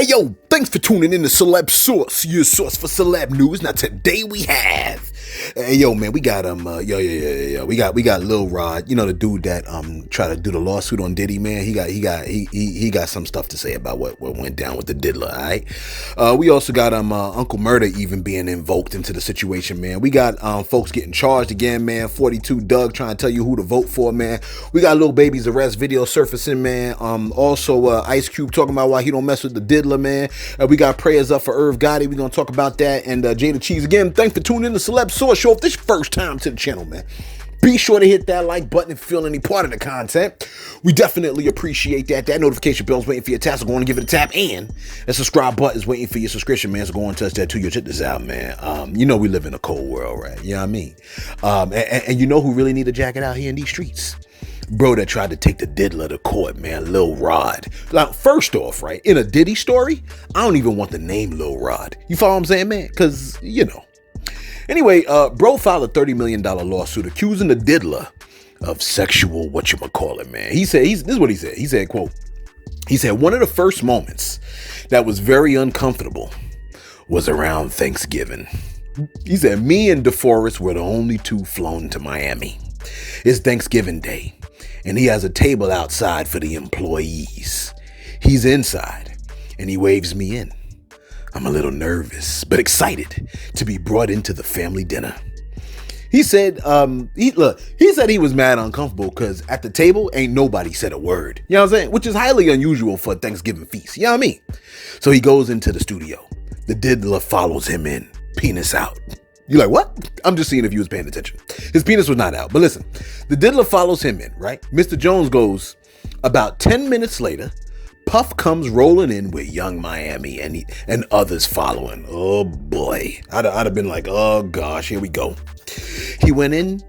Hey yo, thanks for tuning in to Celeb Source, your source for celeb news. Now today we have, hey yo man, we got we got Lil Rod, you know the dude that tried to do the lawsuit on Diddy, man. He got some stuff to say about what went down with the diddler. All right, we also got Uncle Murder even being invoked into the situation, man. We got folks getting charged again, man. 42 Dugg trying to tell you who to vote for, man. We got Lil Baby's arrest video surfacing, man. Also Ice Cube talking about why he don't mess with the diddler, man. We got prayers up for Irv Gotti. We're gonna talk about that. And Jada Cheaves again. Thanks for tuning in to Celeb Source Show. If this is your first time to the channel, man, be sure to hit that like button if you feel any part of the content. We definitely appreciate that. That notification bell's waiting for your tap, so go on and give it a tap. And the subscribe button's waiting for your subscription, man. So go on and touch that too. Yo, check this out, man. You know we live in a cold world, right? You know what I mean? And you know who really need a jacket out here in these streets? Bro that tried to take the diddler to court, man, Lil Rod. Now, first off, right, in a Diddy story, I don't even want the name Lil Rod. You follow what I'm saying, man? Because, you know. Anyway, bro filed a $30 million lawsuit accusing the diddler of sexual whatchamacallit, man. He said, this is what he said. He said, quote, he said, one of the first moments that was very uncomfortable was around Thanksgiving. He said, me and DeForest were the only two flown to Miami. It's Thanksgiving Day, and he has a table outside for the employees. He's inside, and he waves me in. I'm a little nervous, but excited to be brought into the family dinner. He said, he said he was mad uncomfortable because at the table, ain't nobody said a word. You know what I'm saying? Which is highly unusual for a Thanksgiving feast. You know what I mean? So he goes into the studio. The diddler follows him in, penis out. You're like, what? I'm just seeing if you was paying attention. His penis was not out. But listen, the diddler follows him in, right? Mr. Jones goes. About 10 minutes later, Puff comes rolling in with Young Miami and others following. Oh boy. I'd have been like, oh gosh, here we go. He went in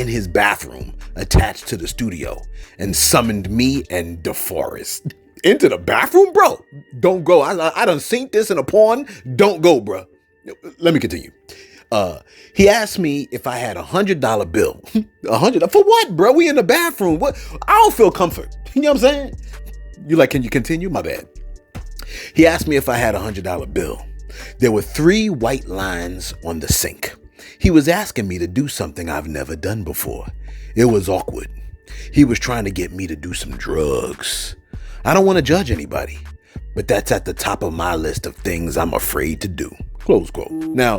his bathroom attached to the studio and summoned me and DeForest. Into the bathroom, bro? Don't go. I done seen this in a porn. Don't go, bro. Let me continue. He asked me if I had $100 bill. $100 for what, bro? We in the bathroom. What? I don't feel comfort. You know what I'm saying? You like, can you continue? My bad. He asked me if I had $100 bill. There were 3 white lines on the sink. He was asking me to do something I've never done before. It was awkward. He was trying to get me to do some drugs. I don't want to judge anybody, but that's at the top of my list of things I'm afraid to do. Close quote. Now,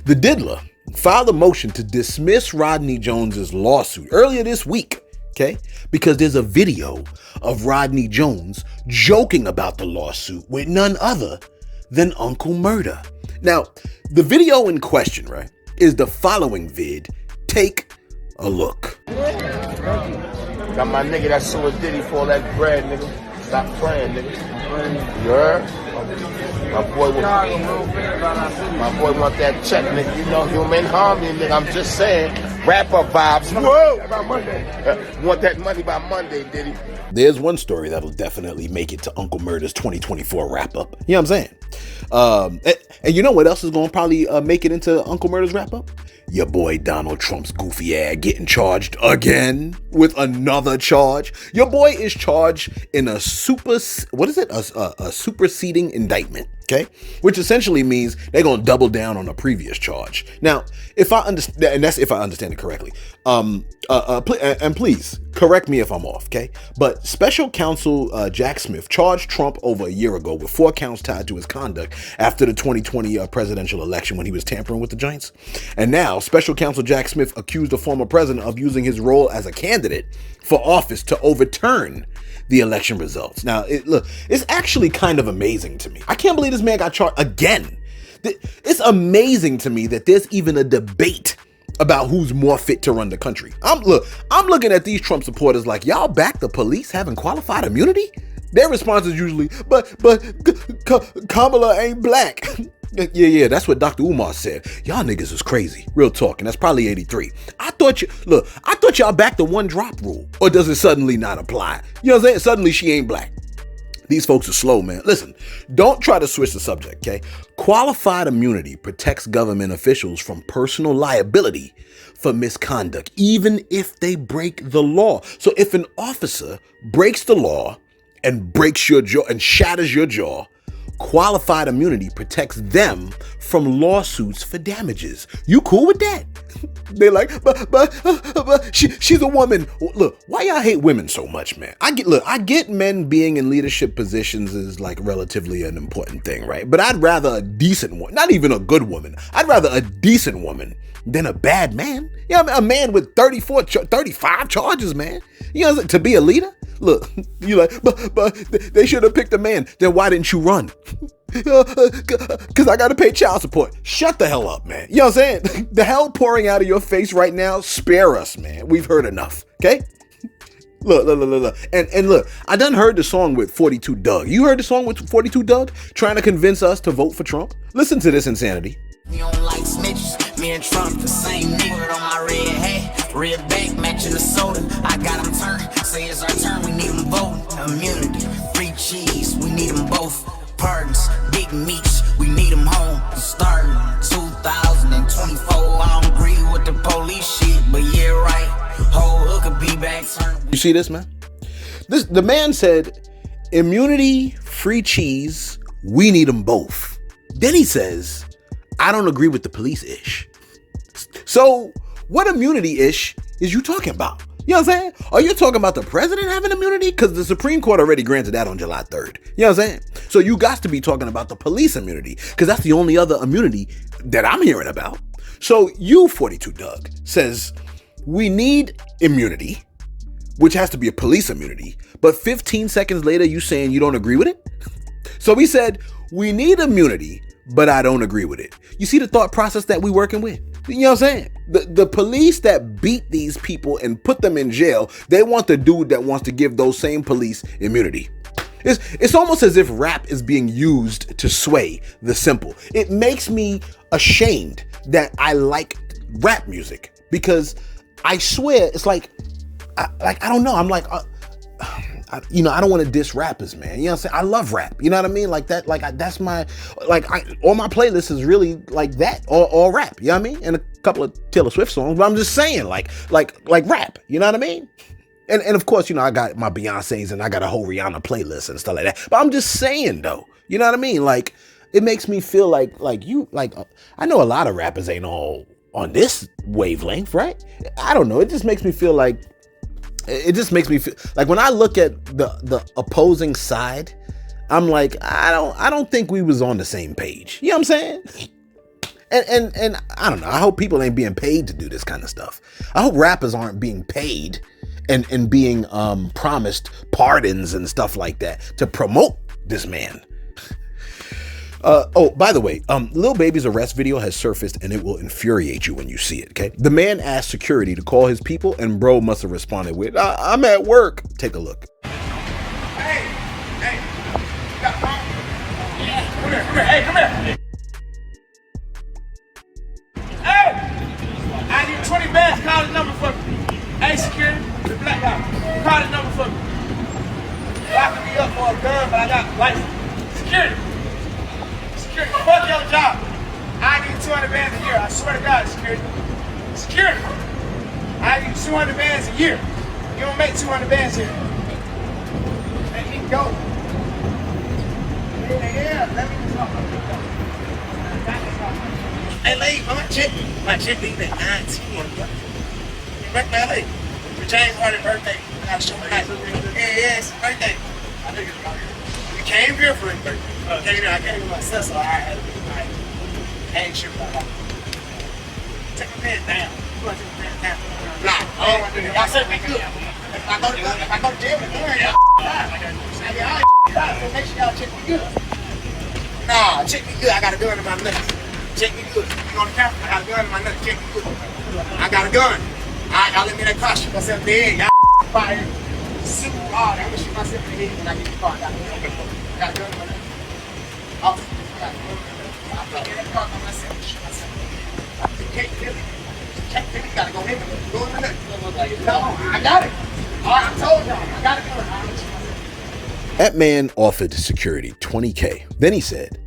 the diddler filed a motion to dismiss Rodney Jones's lawsuit earlier this week, okay? Because there's a video of Rodney Jones joking about the lawsuit with none other than Uncle Murder. Now, the video in question, right, is the following vid. Take a look. Got my nigga that sued Diddy for all that bread, nigga. Stop praying, nigga. You heard? My boy want that check, nigga. You know, human harmony, nigga. I'm just saying. Rapper vibes. Whoa! By Monday. Want that money by Monday, Diddy. There's one story that'll definitely make it to Uncle Murder's 2024 wrap-up. You know what I'm saying? And you know what else is going to probably make it into Uncle Murder's wrap-up? Your boy Donald Trump's goofy ass getting charged again with another charge. Your boy is charged in a superseding indictment, okay? Which essentially means they're going to double down on a previous charge. Now, if I understand, and that's if I understand it correctly, and please correct me if I'm off, okay? But Special Counsel Jack Smith charged Trump over a year ago with 4 counts tied to his conduct after the 2020 presidential election when he was tampering with the joints. And now Special Counsel Jack Smith accused the former president of using his role as a candidate for office to overturn the election results. Now, look, it's actually kind of amazing to me. I can't believe this man got charged again. It's amazing to me that there's even a debate about who's more fit to run the country. I'm looking at these Trump supporters like, y'all back the police having qualified immunity? Their response is usually, but Kamala ain't black. Yeah, that's what Dr. Umar said. Y'all niggas is crazy. Real talk, and that's probably 83. I thought y'all backed the 1 drop rule. Or does it suddenly not apply? You know what I'm saying? Suddenly she ain't black. These folks are slow, man. Listen, don't try to switch the subject, okay? Qualified immunity protects government officials from personal liability for misconduct, even if they break the law. So if an officer breaks the law and breaks your jaw and shatters your jaw, qualified immunity protects them from lawsuits for damages. You cool with that? They're like, but she's a woman. Look, why y'all hate women so much, man? I get men being in leadership positions is like relatively an important thing, right? But I'd rather a decent woman, not even a good woman. I'd rather a decent woman than a bad man. You know, a man with 35 charges, man. You know, to be a leader? Look, you like, but they should have picked a man. Then why didn't you run? Because I got to pay child support. Shut the hell up, man. You know what I'm saying? The hell pouring out of your face right now, spare us, man. We've heard enough, okay? Look. And look, I done heard the song with 42 Dugg. You heard the song with 42 Dugg? Trying to convince us to vote for Trump? Listen to this insanity. You don't like snitches, me and Trump the same nigga on my red hat, red back matching the soda. I got him turned, say it's our turn, we need them voting. Immunity, free cheese, we need them both. Pardons, big meats, we need them home. Starting 2024, I don't agree with the police shit, but yeah, right. Whole hook could be back turned. You see this, man? The man said, immunity, free cheese, we need them both. Then he says, I don't agree with the police-ish. So what immunity-ish is you talking about? You know what I'm saying? Are you talking about the president having immunity? Because the Supreme Court already granted that on July 3rd. You know what I'm saying? So you got to be talking about the police immunity, because that's the only other immunity that I'm hearing about. So you, 42 Dugg, says we need immunity, which has to be a police immunity, but 15 seconds later you saying you don't agree with it? So we said we need immunity, but I don't agree with it. You see the thought process that we working with? You know what I'm saying? The police that beat these people and put them in jail, they want the dude that wants to give those same police immunity. It's almost as if rap is being used to sway the simple. It makes me ashamed that I like rap music, because I swear it's like I don't know. I'm like, I don't want to diss rappers, man. You know what I'm saying? I love rap. You know what I mean? Like that, that's my, all my playlists is really like that, all rap. You know what I mean? And a couple of Taylor Swift songs, but I'm just saying, like rap. You know what I mean? And of course, I got my Beyonce's and I got a whole Rihanna playlist and stuff like that. But I'm just saying though, you know what I mean? Like, it makes me feel like I know a lot of rappers ain't all on this wavelength, right? I don't know. It just makes me feel like, when I look at the opposing side, I'm like, I don't think we was on the same page. You know what I'm saying? And I don't know. I hope people ain't being paid to do this kind of stuff. I hope rappers aren't being paid and being promised pardons and stuff like that to promote this man. By the way, Lil Baby's arrest video has surfaced and it will infuriate you when you see it, okay? The man asked security to call his people and bro must have responded with, I'm at work. Take a look. Hey, you got a phone? Yeah. Come here, hey, come here. Hey, I need 20 bands, call the number for me. Hey, security, the black guy, call the number for me. Locking me up for a gun, but I got license. Security. Fuck your job. I need 200 bands a year. I swear to God, security. Security. I need 200 bands a year. You don't make 200 bands here. Let me go. Yeah, let me talk. Hey, lady, my chick leave at 9:10. Back to LA. For James Harden's birthday. I gotta show my night. Yeah, it's his birthday. We came here for his birthday. I came with my sister, so I ain't sure about that. Take the pants down. You want to take the pants down? Nah, I don't want to do that. Y'all said we good. If I go to jail, it's good. Y'all so make sure y'all check me good. Nah, check me good. I got a gun in my nuts. Check me good. You on the camera? I got a gun in my nuts. Check me good. I got a gun. Y'all let me in that car, shoot myself in the head. Y'all fire super hard. I'm gonna shoot myself in the head when I get in the car. I got a gun in my nuts. Gotta go in. No, I got it. All right, I told y'all. I got it. That man offered security $20K. Then he said,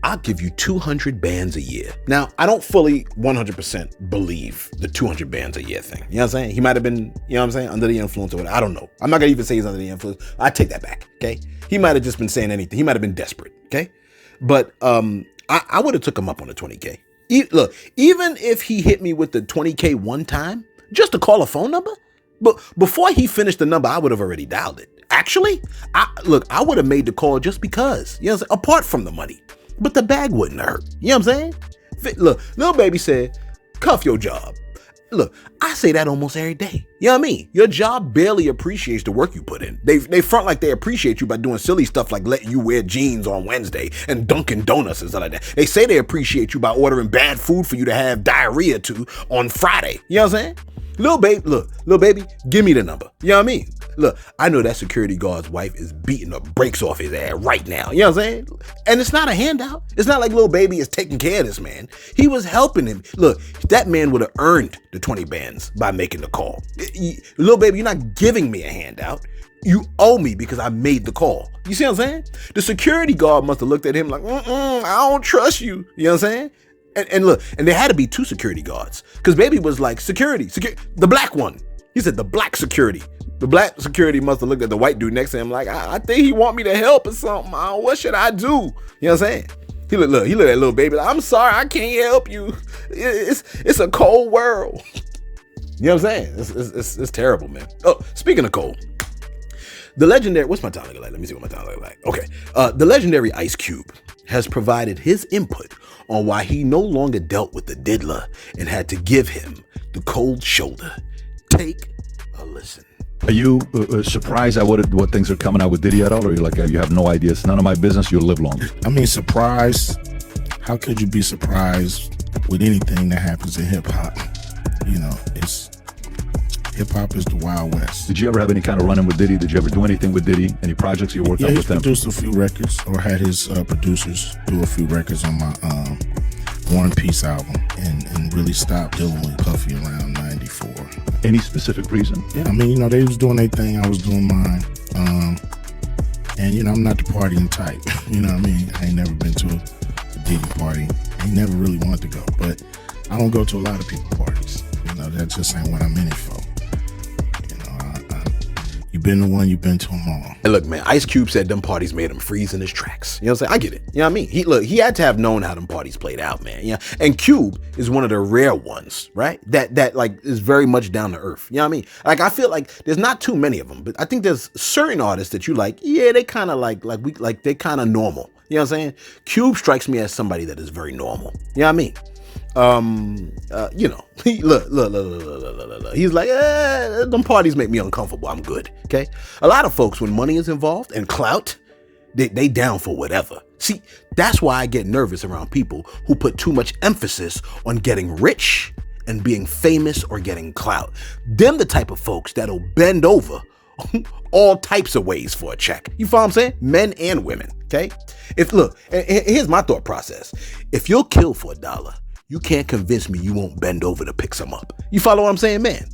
I'll give you 200 bands a year. Now, I don't fully 100% believe the 200 bands a year thing. You know what I'm saying? He might have been, you know what I'm saying, under the influence or whatever. I don't know. I'm not going to even say he's under the influence. I take that back, okay? He might have just been saying anything. He might have been desperate, okay? But I would have took him up on the 20K. Look, even if he hit me with the 20K one time, just to call a phone number, but before he finished the number, I would have already dialed it. Actually, I would have made the call just because, you know what I'm saying? Apart from the money. But the bag wouldn't hurt. You know what I'm saying? Look, Lil Baby said, cuff your job. Look, I say that almost every day. You know what I mean? Your job barely appreciates the work you put in. They front like they appreciate you by doing silly stuff like letting you wear jeans on Wednesday and Dunkin' Donuts and stuff like that. They say they appreciate you by ordering bad food for you to have diarrhea to on Friday. You know what I'm saying? Lil Baby, give me the number. You know what I mean? Look, I know that security guard's wife is beating the brakes off his ass right now. You know what I'm saying? And it's not a handout. It's not like Lil Baby is taking care of this man. He was helping him. Look, that man would have earned the 20 bands by making the call. Lil Baby, you're not giving me a handout. You owe me because I made the call. You see what I'm saying? The security guard must have looked at him like, I don't trust you. You know what I'm saying? And look, and there had to be two security guards because Baby was like, security, the black one. He said the black security. The black security must have looked at the white dude next to him like, I think he want me to help or something. What should I do? You know what I'm saying? He looked at Lil Baby like, I'm sorry, I can't help you. It's a cold world. You know what I'm saying? It's terrible, man. Oh, speaking of cold, the legendary, what's my time looking like? Let me see what my time looking like. Okay. The legendary Ice Cube has provided his input on why he no longer dealt with the diddler and had to give him the cold shoulder. Take a listen. Are you surprised at what things are coming out with Diddy at all? Or you're like, you have no idea, it's none of my business, you'll live longer? I mean, surprised? How could you be surprised with anything that happens in hip-hop? You know, hip-hop is the Wild West. Did you ever have any kind of run-in with Diddy? Did you ever do anything with Diddy? Any projects you worked on with them? Yeah, he produced a few records, or had his producers do a few records on my One Piece album, and really stopped dealing with Puffy around 94. Any specific reason? Yeah, I mean, you know, they was doing their thing, I was doing mine. And, you know, I'm not the partying type. You know what I mean? I ain't never been to a Diddy party. I ain't never really wanted to go. But I don't go to a lot of people parties. You know, that just ain't what I'm in it for. You've been the one, you've been to them all. And look, man, Ice Cube said them parties made him freeze in his tracks. You know what I'm saying? I get it. You know what I mean? He had to have known how them parties played out, man. Yeah. And Cube is one of the rare ones, right? That like is very much down to earth. You know what I mean? Like, I feel like there's not too many of them, but I think there's certain artists that you like, yeah, they kind of like they kind of normal. You know what I'm saying? Cube strikes me as somebody that is very normal. You know what I mean? You know, look. He's like, them parties make me uncomfortable. I'm good. Okay. A lot of folks, when money is involved and clout, they down for whatever. See, that's why I get nervous around people who put too much emphasis on getting rich and being famous or getting clout. Them the type of folks that'll bend over all types of ways for a check. You follow what I'm saying? Men and women. Okay. Here's my thought process. If you'll kill for $1, you can't convince me you won't bend over to pick some up. You follow what I'm saying, man?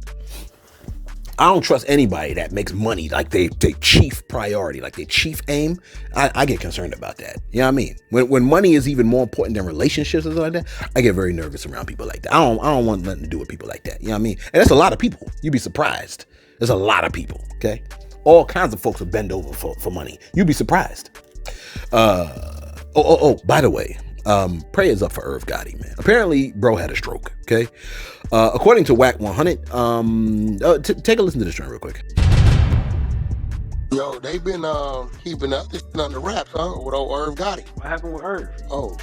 I don't trust anybody that makes money like they chief priority, like they chief aim. I get concerned about that. You know what I mean? When money is even more important than relationships and stuff like that, I get very nervous around people like that. I don't want nothing to do with people like that. You know what I mean? And that's a lot of people. You'd be surprised. There's a lot of people, okay? All kinds of folks will bend over for money. You'd be surprised. By the way, prayers up for Irv Gotti, man. Apparently, bro had a stroke, okay? According to Whack 100, take a listen to this joint real quick. Yo, they been keeping up this on the raps, huh? With old Irv Gotti. What happened with Irv? Oh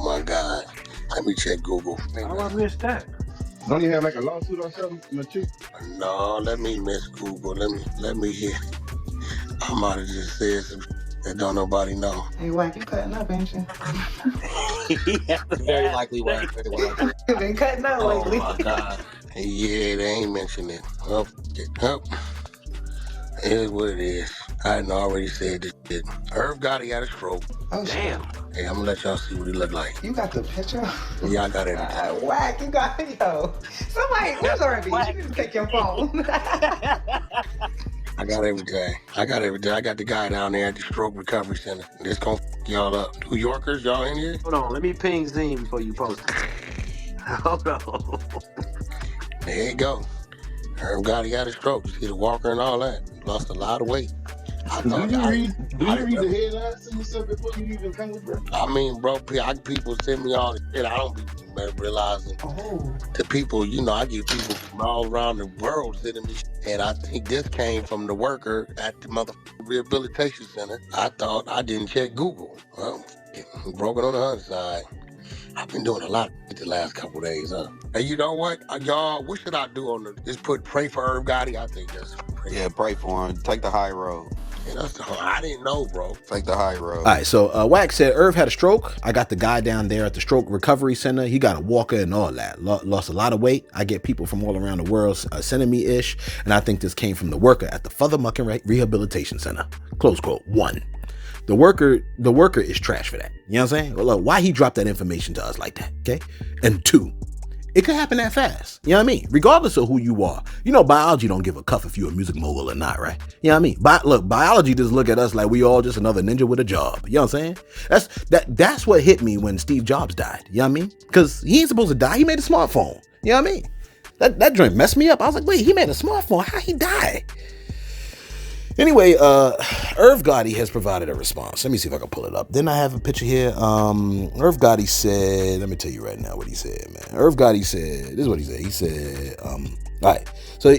my God. Let me check Google. How I missed that? Don't you have like a lawsuit or something? No, let me miss Google. Let me hear. I might have just said some that don't nobody know. Hey, Wack, you cutting up, ain't you? Yeah, very likely Wack. You been cutting up lately. Oh my God. Yeah, they ain't mentioned it. Up. It is what it is. I hadn't already said this shit. Irv Gotti had a stroke. Oh, damn. Hey, I'm gonna let y'all see what he look like. You got the picture? Yeah, I got everything. Wack, you got yo. Somebody, where's RB? You need to take your phone. I got everything. I got the guy down there at the Stroke Recovery Center. This gonna y'all up. New Yorkers, y'all in here? Hold on, let me ping Zine before you post it. Hold on. There you go. Irv Gotti got a stroke. You see the walker and all that. Lost a lot of weight. Do you read the headlines to yourself before you even come with bro? I mean, bro, people send me all the shit. I don't be realizing the people, I get people from all around the world sending me shit. And I think this came from the worker at the motherfucking rehabilitation center. I thought I didn't check Google. Well, broken on the other side. I've been doing a lot the last couple of days, huh? And you know what? Y'all, what should I do on the, just pray for Irv Gotti? I think that's pray for him. Take the high road. Yeah, I didn't know, bro. Take the high road. All right, so Wax said Irv had a stroke. I got the guy down there at the Stroke Recovery Center. He got a walker and all that. Lost a lot of weight. I get people from all around the world sending me ish, and I think this came from the worker at the Futhermucking Rehabilitation Center. Close quote. 1. The worker is trash for that. You know what I'm saying? Well, look, why he dropped that information to us like that? Okay. And 2, it could happen that fast. You know what I mean? Regardless of who you are. Biology don't give a cuff if you're a music mogul or not, right? You know what I mean? Look, biology just look at us like we all just another ninja with a job. You know what I'm saying? That's what hit me when Steve Jobs died. You know what I mean? Because he ain't supposed to die. He made a smartphone. You know what I mean? That joint messed me up. I was like, wait, he made a smartphone. How he die? Anyway, Irv Gotti has provided a response. Let me see if I can pull it up. Then I have a picture here. Irv Gotti said, let me tell you right now what he said, man. Irv Gotti said, this is what he said. He said, all right. So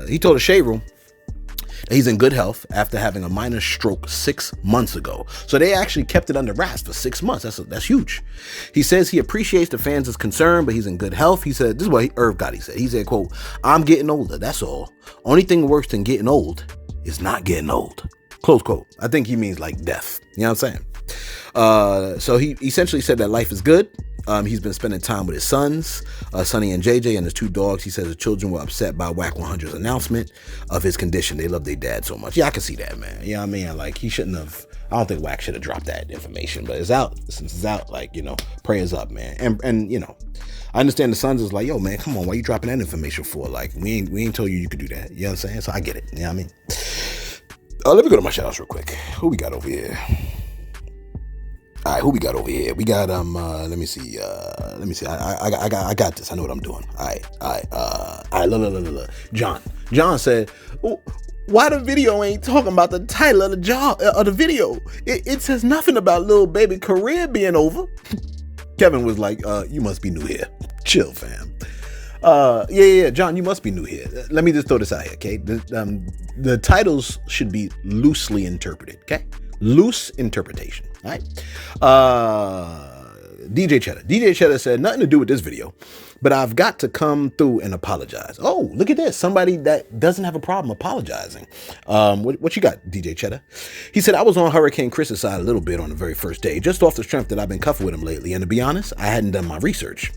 he told a Shade Room that he's in good health after having a minor stroke 6 months ago. So they actually kept it under wraps for 6 months. That's huge. He says he appreciates the fans' concern, but he's in good health. He said, this is what Irv Gotti said. He said, quote, I'm getting older. That's all. Only thing worse than getting old is not getting old. Close quote. I think he means like death. You know what I'm saying? So he essentially said that life is good. He's been spending time with his sons, Sonny and JJ, and his 2 dogs. He says the children were upset by Whack 100's announcement of his condition. They love their dad so much. Yeah, I can see that, man. You know what I mean? Like, he shouldn't have. I don't think Whack should have dropped that information, but it's out. Since it's out, like, prayers up, man. And I understand the sons is like, yo, man, come on, why you dropping that information for? Like, we ain't told you could do that. You know what I'm saying? So I get it. You know what I mean? Let me go to my shout-outs real quick. Who we got over here? All right, who we got over here? We got let me see. I got this. I know what I'm doing. All right. Look. John said, why the video ain't talking about the title of the video? It says nothing about Lil Baby career being over. Kevin was like, you must be new here. Chill, fam. Yeah, John, you must be new here. Let me just throw this out here, okay? The titles should be loosely interpreted, okay? Loose interpretation, all right? DJ Cheddar said, nothing to do with this video, but I've got to come through and apologize. Oh, look at this. Somebody that doesn't have a problem apologizing. What you got, DJ Cheddar? He said, I was on Hurricane Chris's side a little bit on the very first day, just off the strength that I've been cuffing with him lately. And to be honest, I hadn't done my research.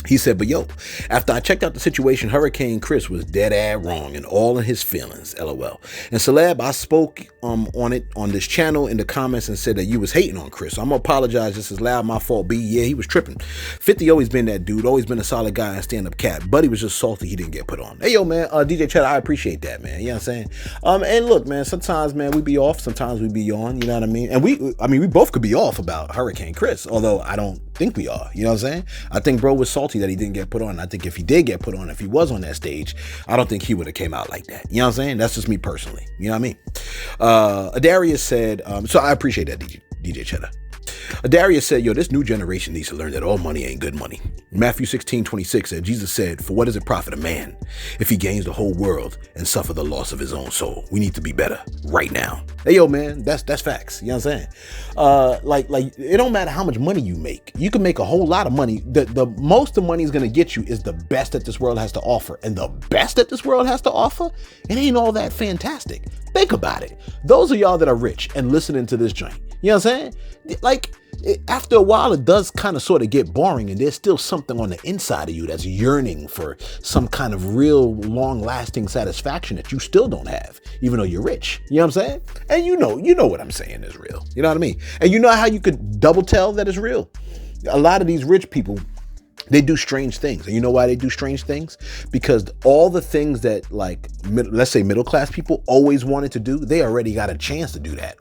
He said, but yo, after I checked out the situation, Hurricane Chris was dead ass wrong and all in his feelings, LOL. And Celeb, I spoke on it on this channel in the comments and said that you was hating on Chris. So I'm gonna apologize. This is loud, my fault. B, yeah, he was tripping. 50 always been that dude, always been a solid guy and stand-up cat. Buddy was just salty he didn't get put on. Hey, yo, man, DJ Cheddar, I appreciate that, man. You know what I'm saying? And look, man, sometimes, man, we be off, sometimes we be on, you know what I mean? And we both could be off about Hurricane Chris, although I don't think we are, you know what I'm saying? I think bro was salty that he didn't get put on. I think if he did get put on, if he was on that stage, I don't think he would have came out like that. You know what I'm saying? That's just me personally. You know what I mean? Adarius said, so I appreciate that, DJ Cheddar. Darius said, yo, this new generation needs to learn that all money ain't good money. Matthew 16:26 said, Jesus said, for what does it profit a man if he gains the whole world and suffer the loss of his own soul? We need to be better right now. Hey, yo, man, that's facts. You know what I'm saying? Like it don't matter how much money you make. You can make a whole lot of money. The most the money is going to get you is the best that this world has to offer. And the best that this world has to offer, it ain't all that fantastic. Think about it. Those of y'all that are rich and listening to this joint, you know what I'm saying? Like, after a while, it does kind of sort of get boring, and there's still something on the inside of you that's yearning for some kind of real long-lasting satisfaction that you still don't have, even though you're rich. You know what I'm saying? And you know what I'm saying is real. You know what I mean? And you know how you could double tell that it's real? A lot of these rich people They do strange things. And you know why they do strange things? Because all the things that, like, let's say middle class people always wanted to do, they already got a chance to do that.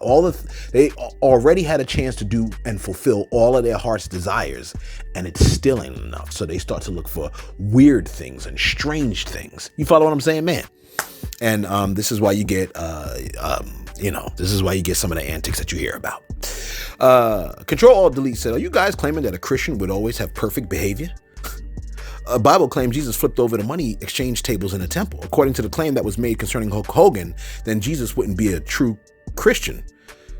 They already had a chance to do and fulfill all of their heart's desires, and it's still ain't enough. So they start to look for weird things and strange things. You follow what I'm saying, man? And this is why you get, this is why you get some of the antics that you hear about. Control-Alt-Delete said, are you guys claiming that a Christian would always have perfect behavior? A Bible claims Jesus flipped over the money exchange tables in a temple. According to the claim that was made concerning Hulk Hogan, then Jesus wouldn't be a true Christian.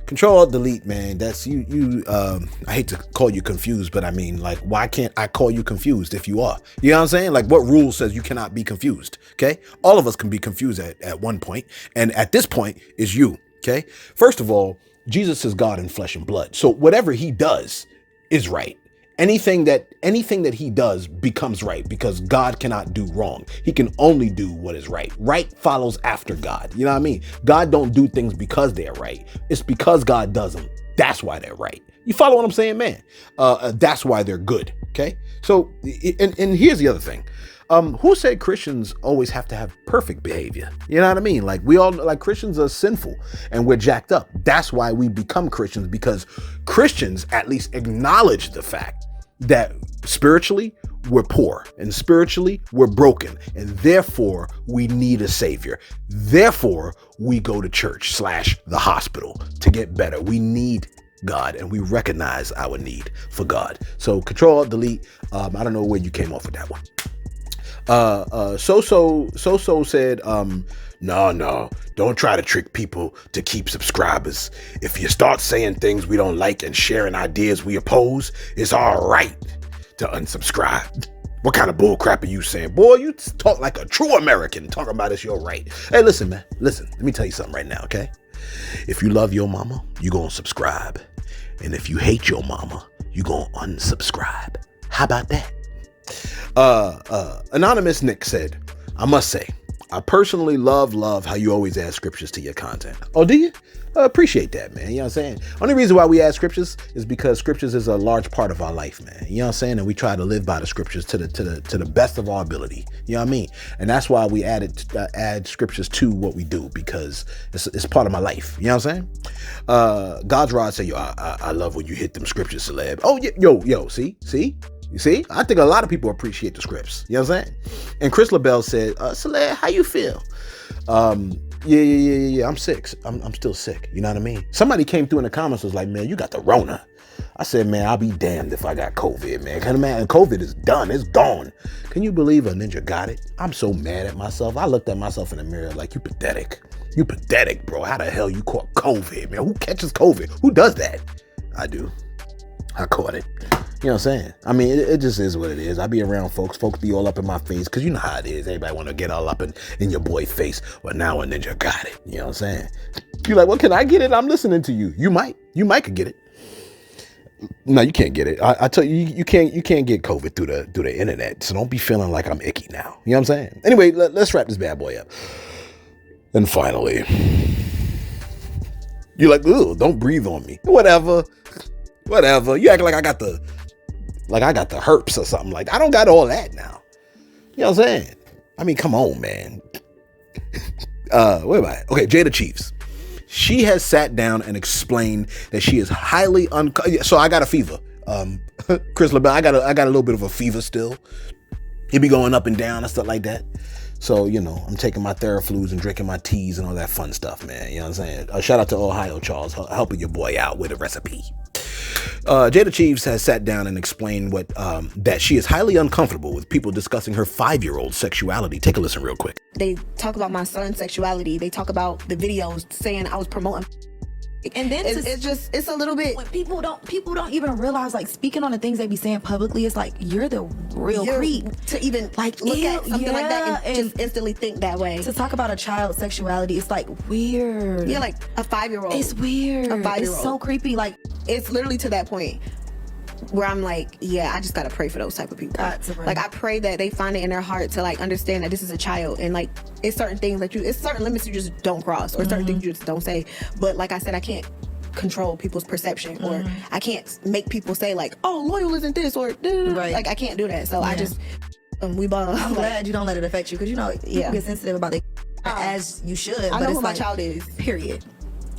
Control-Alt-Delete, man, that's you. I hate to call you confused, but I mean, like, why can't I call you confused if you are? You know what I'm saying? Like, what rule says you cannot be confused? Okay? All of us can be confused at one point, and at this point is you. Okay? First of all, Jesus is God in flesh and blood. So whatever he does is right. Anything that he does becomes right because God cannot do wrong. He can only do what is right. Right follows after God. You know what I mean? God don't do things because they're right. It's because God does them. That's why they're right. You follow what I'm saying, man? That's why they're good. Okay? So, and here's the other thing. Who said Christians always have to have perfect behavior? You know what I mean? Like, we all, like, Christians are sinful and we're jacked up. That's why we become Christians, because Christians at least acknowledge the fact that spiritually we're poor and spiritually we're broken, and therefore we need a savior. Therefore we go to church / the hospital to get better. We need God, and we recognize our need for God. So Control-Alt-Delete. I don't know where you came off with that one. So said, no, don't try to trick people to keep subscribers. If you start saying things we don't like and sharing ideas we oppose, it's all right to unsubscribe. What kind of bull crap are you saying? Boy, you talk like a true American talking about it's your right. Hey, listen, man, listen, let me tell you something right now, okay? If you love your mama, you gonna subscribe. And if you hate your mama, you gonna unsubscribe. How about that? Anonymous Nick said, I must say, I personally love how you always add scriptures to your content. Oh, do you? Appreciate that, man. You know what I'm saying? Only reason why we add scriptures is because scriptures is a large part of our life, man. You know what I'm saying? And we try to live by the scriptures to the best of our ability. You know what I mean? And that's why we add scriptures to what we do, because it's part of my life. You know what I'm saying? God's Rod said, yo, I love when you hit them scriptures, Celeb. Oh, yo, see? You see, I think a lot of people appreciate the scripts. You know what I'm saying? And Chris LaBelle said, Celeb, how you feel? Yeah, I'm sick. I'm still sick. You know what I mean? Somebody came through in the comments was like, man, you got the Rona. I said, man, I'll be damned if I got COVID, man. Cause man, COVID is done. It's gone. Can you believe a ninja got it? I'm so mad at myself. I looked at myself in the mirror like, you pathetic. You pathetic, bro. How the hell you caught COVID, man? Who catches COVID? Who does that? I do. I caught it. You know what I'm saying? I mean, it just is what it is. I be around folks be all up in my face, because you know how it is. Everybody want to get all up in your boy's face. But now a ninja got it. You know what I'm saying? You're like, well, can I get it? I'm listening to you. You might could get it. No, you can't get it. I tell you, you can't get COVID through the internet. So don't be feeling like I'm icky now. You know what I'm saying? Anyway, let's wrap this bad boy up. And finally, you're like, ooh, don't breathe on me. Whatever. You act like I got the herpes or something. Like, I don't got all that now. You know what I'm saying? I mean, come on, man. Where am I? Okay, Jada Cheaves. She has sat down and explained that she is highly so I got a fever. Chris LaBelle, I got a little bit of a fever still. It be going up and down and stuff like that. So, you know, I'm taking my Theraflus and drinking my teas and all that fun stuff, man. You know what I'm saying? Shout out to Ohio Charles, helping your boy out with a recipe. Jada Cheaves has sat down and explained that she is highly uncomfortable with people discussing her 5-year-old sexuality. Take a listen real quick. They talk about my son's sexuality. They talk about the videos saying I was promoting. And then it's a little bit, when people don't even realize, like, speaking on the things they be saying publicly, it's like you're the real creep to even like look at something like that and just instantly think that way. To talk about a child's sexuality, it's like weird. Yeah, like a 5-year-old. It's weird. A 5-year-old. It's so creepy. Like, it's literally to that point where I'm like, yeah, I just gotta pray for those type of people. Like, I pray that they find it in their heart to like understand that this is a child, and like it's certain things that it's certain limits you just don't cross, or certain things you just don't say. But like I said, I can't control people's perception, or I can't make people say like, oh, loyal isn't this, or like I can't do that. So I just we both. I'm glad you don't let it affect you, because you know people get sensitive about it as you should. I know who my child is. Period.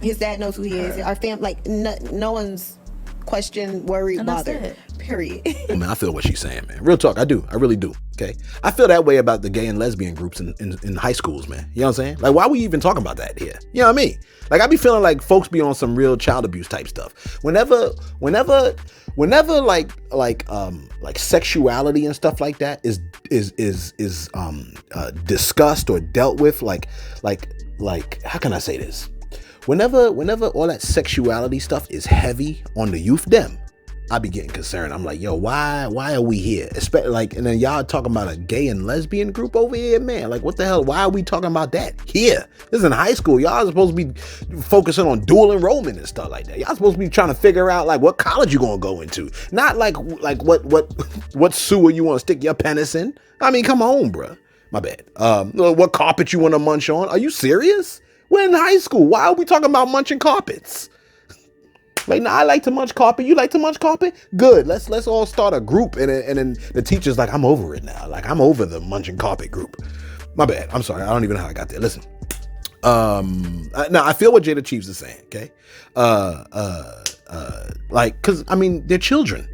His dad knows who he is. Our family, like no one's questioned, worried, bothered. Period. Oh, man, I feel what she's saying, man. Real talk, I do. I really do. Okay, I feel that way about the gay and lesbian groups in high schools, man. You know what I'm saying? Like, why are we even talking about that here? You know what I mean? Like, I be feeling like folks be on some real child abuse type stuff. Whenever like sexuality and stuff like that is discussed or dealt with, like how can I say this? Whenever all that sexuality stuff is heavy on the youth, I be getting concerned. I'm like, yo, why are we here? Especially like, and then y'all talking about a gay and lesbian group over here, man. Like, what the hell? Why are we talking about that here? This is in high school. Y'all supposed to be focusing on dual enrollment and stuff like that. Y'all supposed to be trying to figure out like what college you gonna go into, not like what sewer you want to stick your penis in. I mean, come on, bruh. My bad. What carpet you want to munch on? Are you serious? We're in high school. Why are we talking about munching carpets? Like, nah, I like to munch carpet. You like to munch carpet? Good. Let's all start a group. And then the teacher's like, I'm over it now. Like, I'm over the munching carpet group. My bad. I'm sorry. I don't even know how I got there. Listen. Now I feel what Jada Cheaves is saying. Okay. Like, cause I mean, they're children.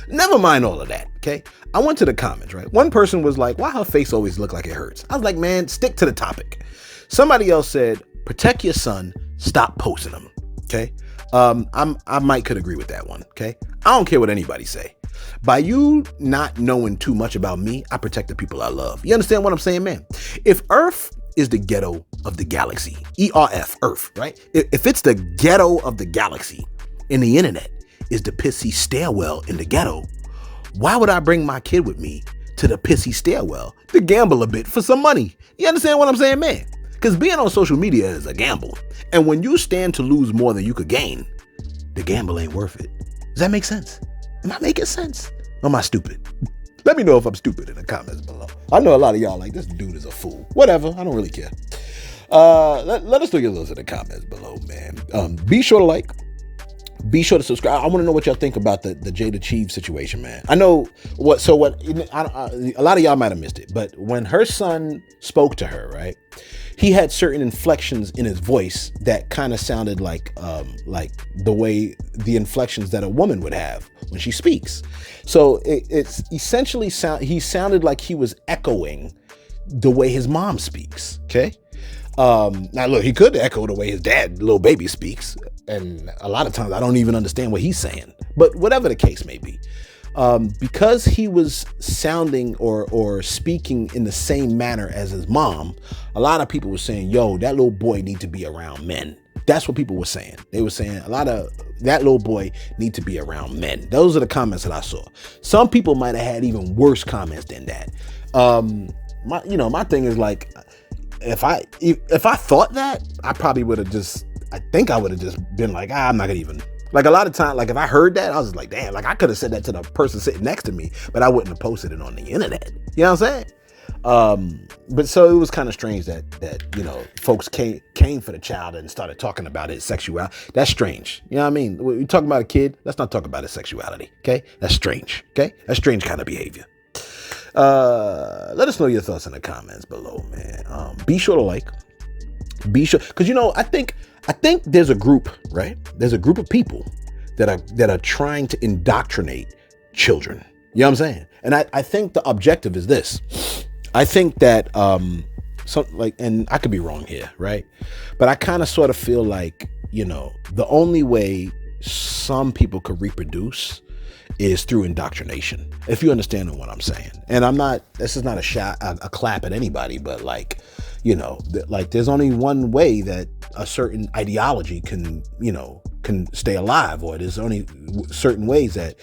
Never mind all of that. Okay. I went to the comments, right? One person was like, why her face always look like it hurts? I was like, man, stick to the topic. Somebody else said, protect your son. Stop posting them. Okay. I might could agree with that one. Okay. I don't care what anybody say. By you not knowing too much about me, I protect the people I love. You understand what I'm saying, man? If Earth is the ghetto of the galaxy, ERF, Earth, right? If it's the ghetto of the galaxy and the internet is the pissy stairwell in the ghetto, why would I bring my kid with me to the pissy stairwell to gamble a bit for some money? You understand what I'm saying, man? Because being on social media is a gamble. And when you stand to lose more than you could gain, the gamble ain't worth it. Does that make sense? Am I making sense? Or am I stupid? Let me know if I'm stupid in the comments below. I know a lot of y'all like, this dude is a fool. Whatever, I don't really care. Let us know your thoughts in the comments below, man. Be sure to like. Be sure to subscribe. I want to know what y'all think about the Jada Cheaves situation, man. I know a lot of y'all might have missed it, but when her son spoke to her, right, he had certain inflections in his voice that kind of sounded like the way the inflections that a woman would have when she speaks. So it's essentially he sounded like he was echoing the way his mom speaks. Okay. Now look, he could echo the way his dad, Lil Baby, speaks. And a lot of times I don't even understand what he's saying, but whatever the case may be, because he was sounding or speaking in the same manner as his mom, a lot of people were saying, yo, that little boy need to be around men. That's what people were saying. They were saying a lot of that little boy need to be around men. Those are the comments that I saw. Some people might have had even worse comments than that. My thing is like, if I thought that, I probably would have just, I think I would have just been like, I'm not gonna even, like a lot of time, like if I heard that, I was just like, damn, like I could have said that to the person sitting next to me, but I wouldn't have posted it on the internet. You know what I'm saying? But so it was kind of strange that folks came for the child and started talking about his sexuality. That's strange. You know what I mean? When we talking about a kid, let's not talk about his sexuality. Okay? That's strange. Okay? That's strange kind of behavior. Let us know your thoughts in the comments below, man. Be sure to like. Be sure, because I think there's a group, right? There's a group of people that are trying to indoctrinate children. You know what I'm saying? And I think the objective is this. I think that and I could be wrong here, right? But I kind of sort of feel like, the only way some people could reproduce is through indoctrination, if you understand what I'm saying. And this is not a clap at anybody, but like, there's only one way that a certain ideology can stay alive, or there's only certain ways that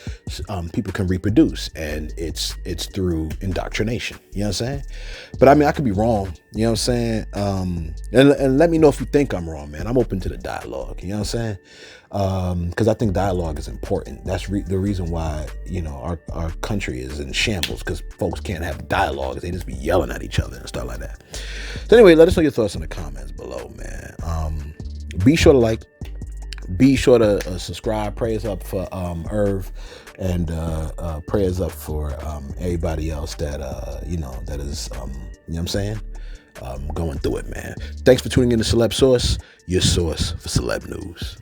people can reproduce, and it's through indoctrination. You know what I'm saying? But I mean, I could be wrong. You know what I'm saying? And let me know if you think I'm wrong, man. I'm open to the dialogue. You know what I'm saying? Because I think dialogue is important. That's the reason why our country is in shambles, because folks can't have dialogue. They just be yelling at each other and stuff like that. So anyway, let us know your thoughts in the comments below, man. Be sure to like. be sure to subscribe. Prayers up for Irv, and prayers up for everybody else that that is you know what I'm saying, going through it, man. Thanks for tuning in to Celeb Source, your source for celeb news.